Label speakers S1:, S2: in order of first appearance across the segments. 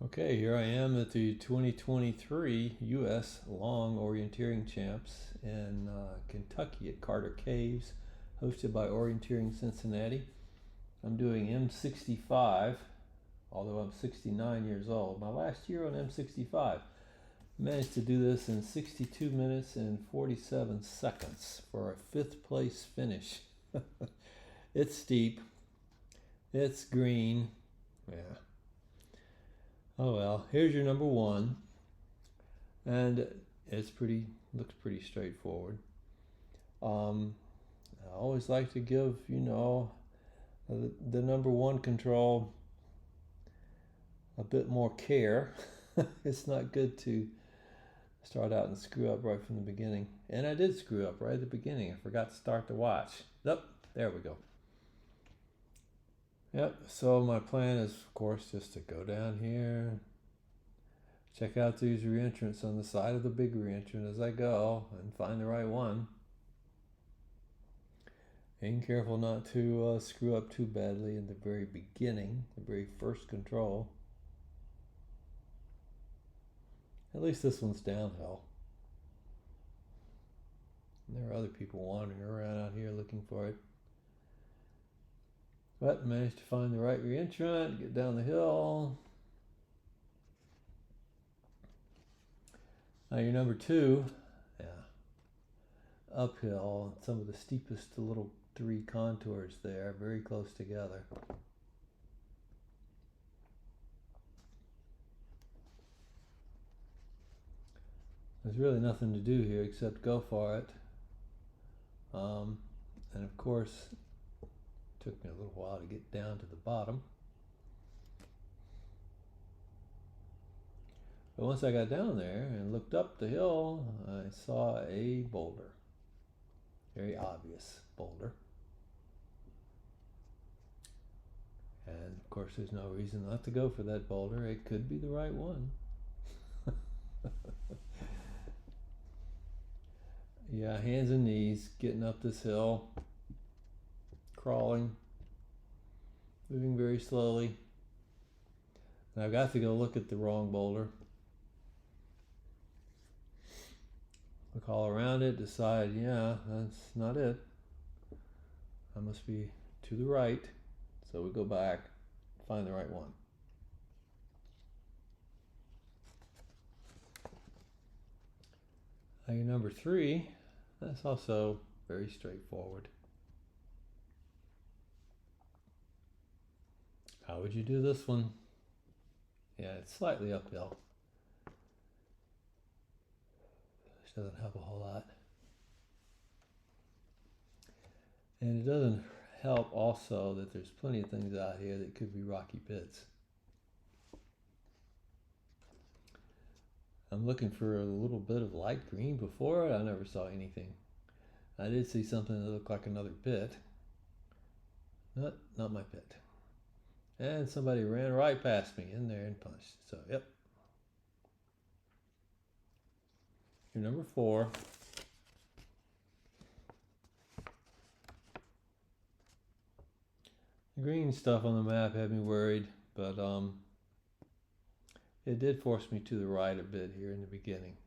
S1: Okay, here I am at the 2023 U.S. Long Orienteering Champs in Kentucky at Carter Caves, hosted by Orienteering Cincinnati. I'm doing M65, although I'm 69 years old. My last year on M65. Managed to do this in 62 minutes and 47 seconds for a 5th place finish. It's steep, it's green, yeah. Oh well, here's your number one, and looks pretty straightforward. I always like to give the number one control a bit more care. It's not good to start out and screw up right from the beginning, and I did screw up right at the beginning. I forgot to start the watch. Yep, there we go. Yep, so my plan is, of course, just to go down here, check out these reentrants on the side of the big reentrant as I go, and find the right one. Being careful not to screw up too badly in the very beginning, the very first control. At least this one's downhill. And there are other people wandering around out here looking for it. But managed to find the right reentrant, get down the hill. Now your number two, yeah, uphill, some of the steepest little 3 contours there, very close together. There's really nothing to do here except go for it. And of course, it took me a little while to get down to the bottom. But once I got down there and looked up the hill, I saw a boulder. Very obvious boulder. And of course, there's no reason not to go for that boulder. It could be the right one. Yeah, hands and knees, getting up this hill, crawling, moving very slowly. And I've got to go look at the wrong boulder. Look all around it, decide, yeah, that's not it. I must be to the right. So we go back, find the right one. Now your number 3, that's also very straightforward. How would you do this one? Yeah, it's slightly uphill. Which doesn't help a whole lot. And it doesn't help also that there's plenty of things out here that could be rocky pits. I'm looking for a little bit of light green before it. I never saw anything. I did see something that looked like another pit. Not my pit. And somebody ran right past me in there and punched. So, yep. Your number 4. The green stuff on the map had me worried, but it did force me to the right a bit here in the beginning.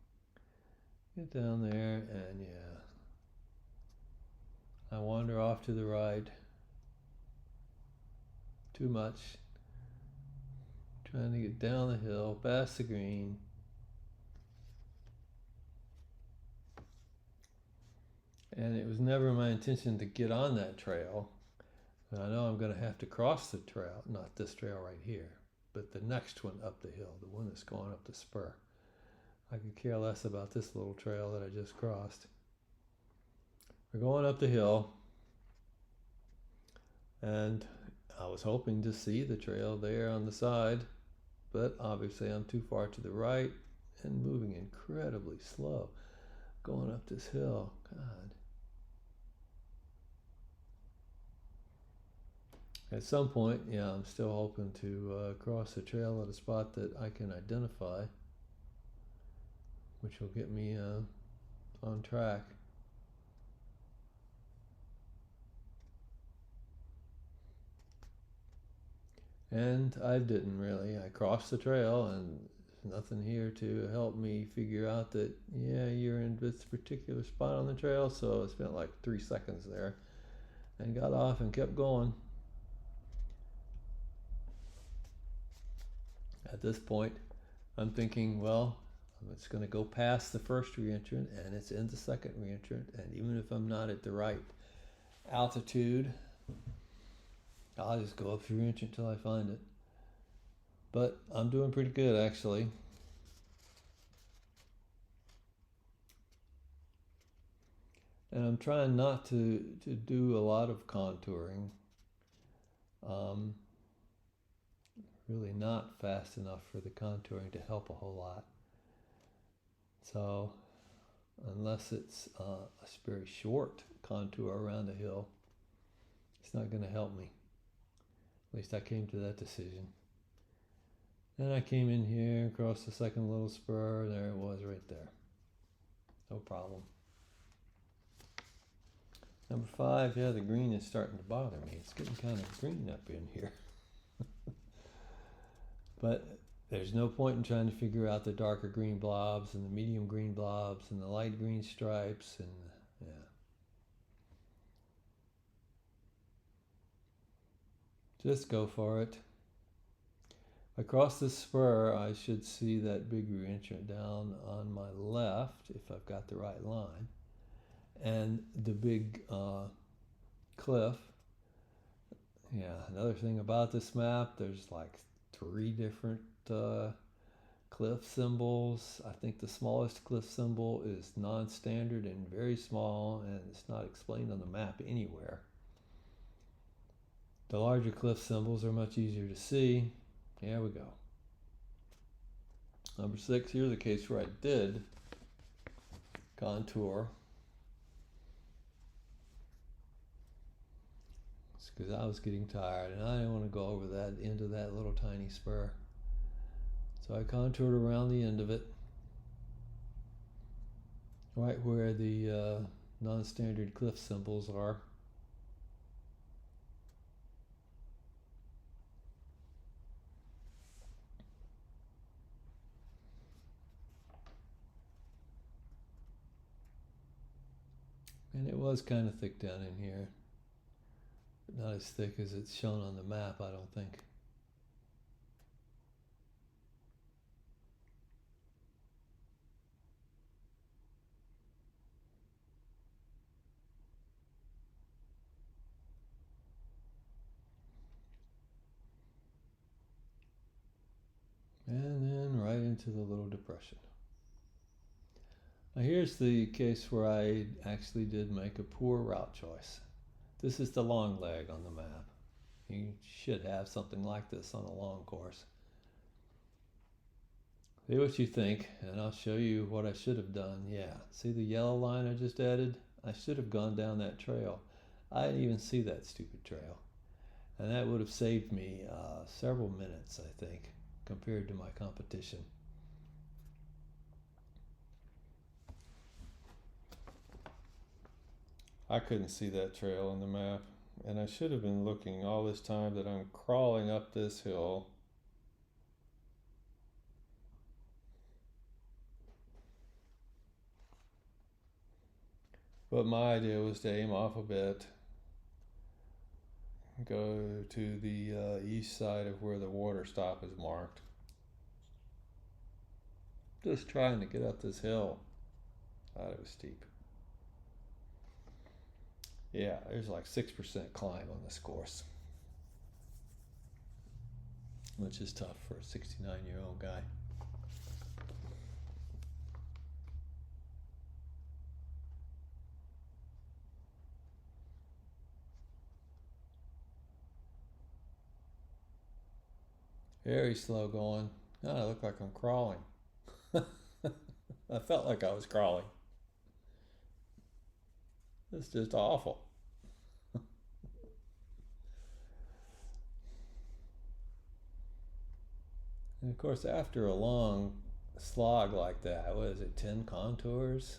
S1: Get down there, and yeah, I wander off to the right too much, trying to get down the hill past the green. And it was never my intention to get on that trail. And I know I'm going to have to cross the trail, not this trail right here, but the next one up the hill, the one that's going up the spur. I could care less about this little trail that I just crossed. We're going up the hill, and I was hoping to see the trail there on the side, but obviously I'm too far to the right and moving incredibly slow going up this hill. God. At some point, yeah, I'm still hoping to cross the trail at a spot that I can identify, which will get me on track. And I didn't really. I crossed the trail and nothing here to help me figure out that, yeah, you're in this particular spot on the trail. So I spent like 3 seconds there and got off and kept going. At this point, I'm thinking, well, it's going to go past the first reentrant and it's in the second reentrant. And even if I'm not at the right altitude, I'll just go up the reentrant until I find it. But I'm doing pretty good, actually. And I'm trying not to do a lot of contouring. Really not fast enough for the contouring to help a whole lot. So unless it's a very short contour around the hill, it's not going to help me. At least I came to that decision. Then I came in here, across the second little spur, there it was right there. No problem. Number 5, yeah, the green is starting to bother me. It's getting kind of green up in here. But there's no point in trying to figure out the darker green blobs and the medium green blobs and the light green stripes and yeah. Just go for it. Across this spur, I should see that big reentrant down on my left if I've got the right line. And the big cliff. Yeah, another thing about this map, there's like 3 different cliff symbols. I think the smallest cliff symbol is non-standard and very small, and it's not explained on the map anywhere. The larger cliff symbols are much easier to see. There we go. Number 6, here's a case where I did contour. It's because I was getting tired and I didn't want to go over that end of that little tiny spur. So I contoured around the end of it, right where the non-standard cliff symbols are. And it was kind of thick down in here, but not as thick as it's shown on the map, I don't think. And then right into the little depression. Now here's the case where I actually did make a poor route choice. This is the long leg on the map. You should have something like this on a long course. See what you think, and I'll show you what I should have done. Yeah, see the yellow line I just added? I should have gone down that trail. I didn't even see that stupid trail. And that would have saved me several minutes, I think, compared to my competition. I couldn't see that trail on the map, and I should have been looking all this time that I'm crawling up this hill. But my idea was to aim off a bit, go to the east side of where the water stop is marked. Just trying to get up this hill. Thought it was steep. Yeah, there's like 6% climb on this course, which is tough for a 69-year-old guy. Very slow going. Now I look like I'm crawling. I felt like I was crawling. It's just awful. And of course, after a long slog like that, what is it, 10 contours?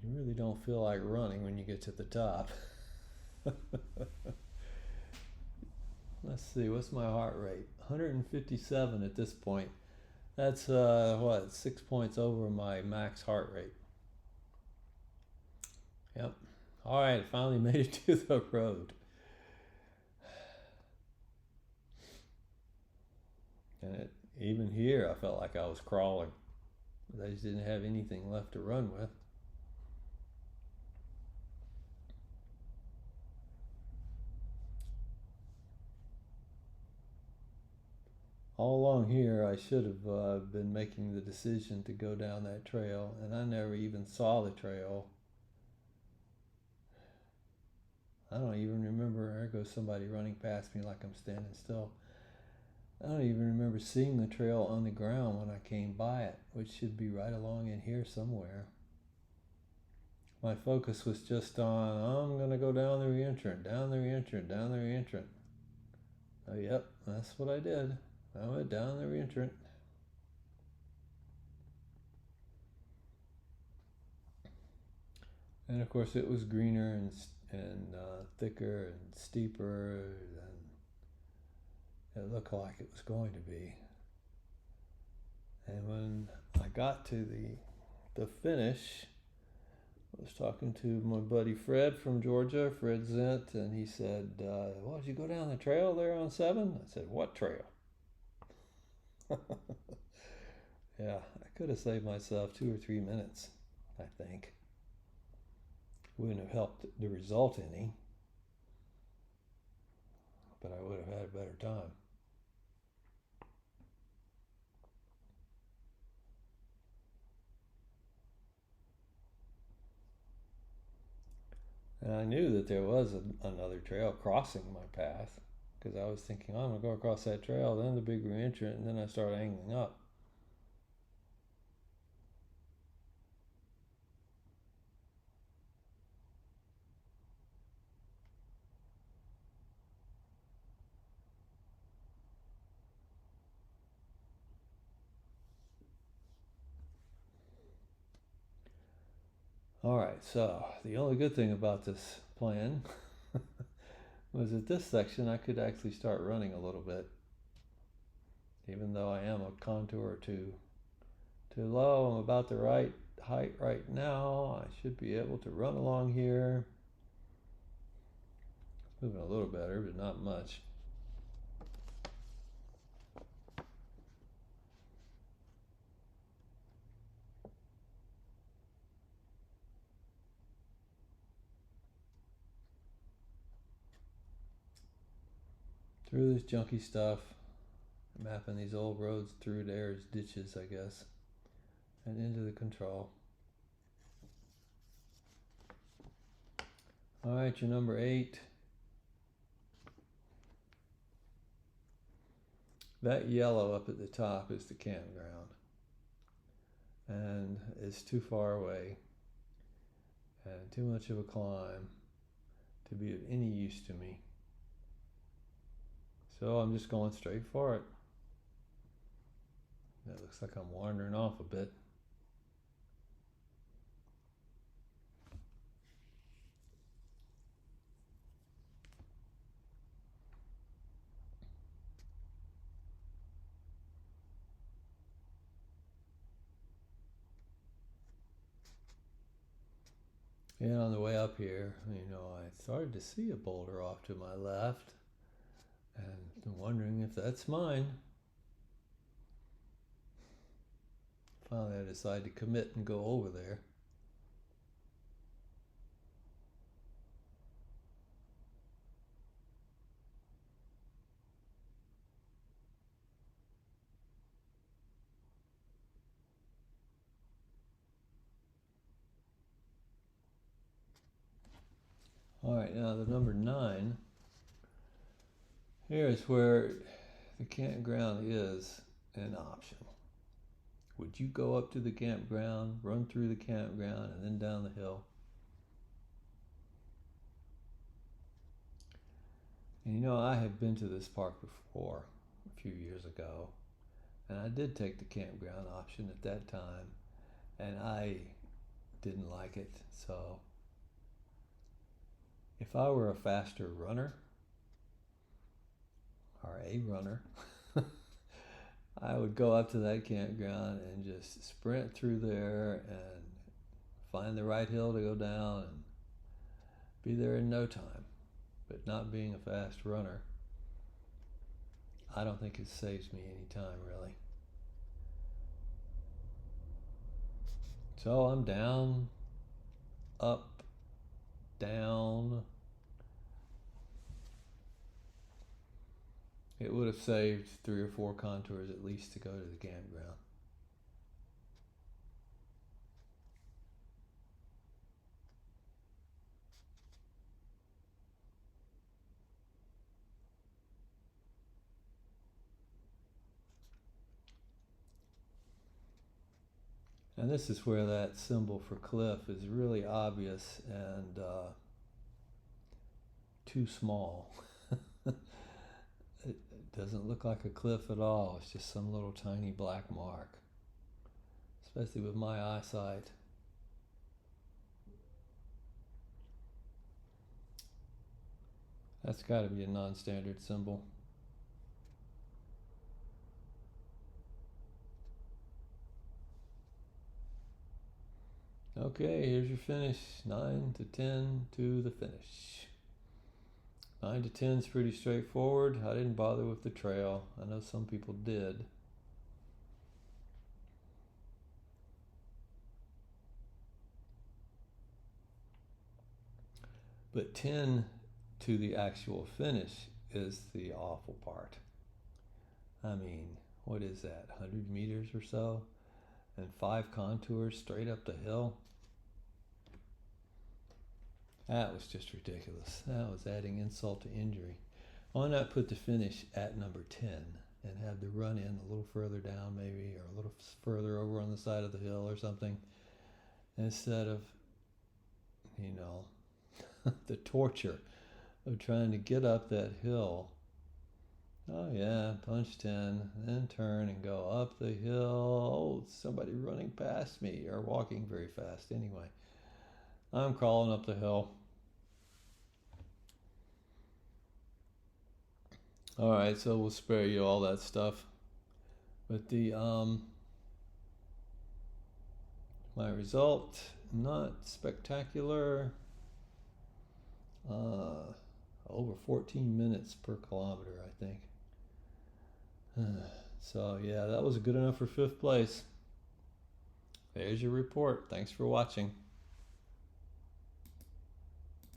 S1: You really don't feel like running when you get to the top. Let's see, what's my heart rate? 157 at this point. That's, 6 points over my max heart rate. Yep. All right, finally made it to the road. And even here, I felt like I was crawling. I just didn't have anything left to run with. All along here, I should have been making the decision to go down that trail, and I never even saw the trail. I don't even remember. There goes somebody running past me like I'm standing still. I don't even remember seeing the trail on the ground when I came by it, which should be right along in here somewhere. My focus was just on, I'm going to go down the reentrant, down the reentrant, down the reentrant. Oh, yep, that's what I did. I went down the reentrant. And of course, it was greener and thicker and steeper than it looked like it was going to be. And when I got to the finish, I was talking to my buddy Fred from Georgia, Fred Zent, and he said, well, did you go down the trail there on 7? I said, what trail? Yeah, I could have saved myself 2 or 3 minutes, I think. Wouldn't have helped the result any, but I would have had a better time. And I knew that there was another trail crossing my path, because I was thinking, I'm going to go across that trail, then the big reentrant, and then I start angling up. All right, so the only good thing about this plan was at this section I could actually start running a little bit. Even though I am a contour too low, I'm about the right height right now. I should be able to run along here. It's moving a little better, but not much. Through this junky stuff, mapping these old roads through there as ditches, I guess, and into the control. All right, your number 8. That yellow up at the top is the campground, and it's too far away and too much of a climb to be of any use to me. So I'm just going straight for it. That looks like I'm wandering off a bit. And on the way up here, I started to see a boulder off to my left, and I'm wondering if that's mine. Finally, I decided to commit and go over there. All right, now the number 9. Here is where the campground is an option. Would you go up to the campground, run through the campground, and then down the hill? And I have been to this park before, a few years ago, and I did take the campground option at that time, and I didn't like it. So if I were a faster runner, or a runner, I would go up to that campground and just sprint through there and find the right hill to go down and be there in no time. But not being a fast runner, I don't think it saves me any time, really. So I'm down, up, down. It would have saved 3 or 4 contours at least to go to the campground. And this is where that symbol for cliff is really obvious and too small. It doesn't look like a cliff at all. It's just some little tiny black mark, especially with my eyesight. That's got to be a non-standard symbol. Okay, here's your finish. 9 to 10 to the finish. 9 to 10 is pretty straightforward. I didn't bother with the trail. I know some people did. But 10 to the actual finish is the awful part. I mean, what is that, 100 meters or so? And 5 contours straight up the hill? That was just ridiculous. That was adding insult to injury. Why not put the finish at number 10 and have the run in a little further down maybe, or a little further over on the side of the hill or something, instead of, the torture of trying to get up that hill. Oh yeah, punch 10, then turn and go up the hill. Oh, somebody running past me, or walking very fast anyway. I'm crawling up the hill. Alright, so we'll spare you all that stuff. But my result, not spectacular. Over 14 minutes per kilometer, I think. So yeah, that was good enough for 5th place. There's your report. Thanks for watching.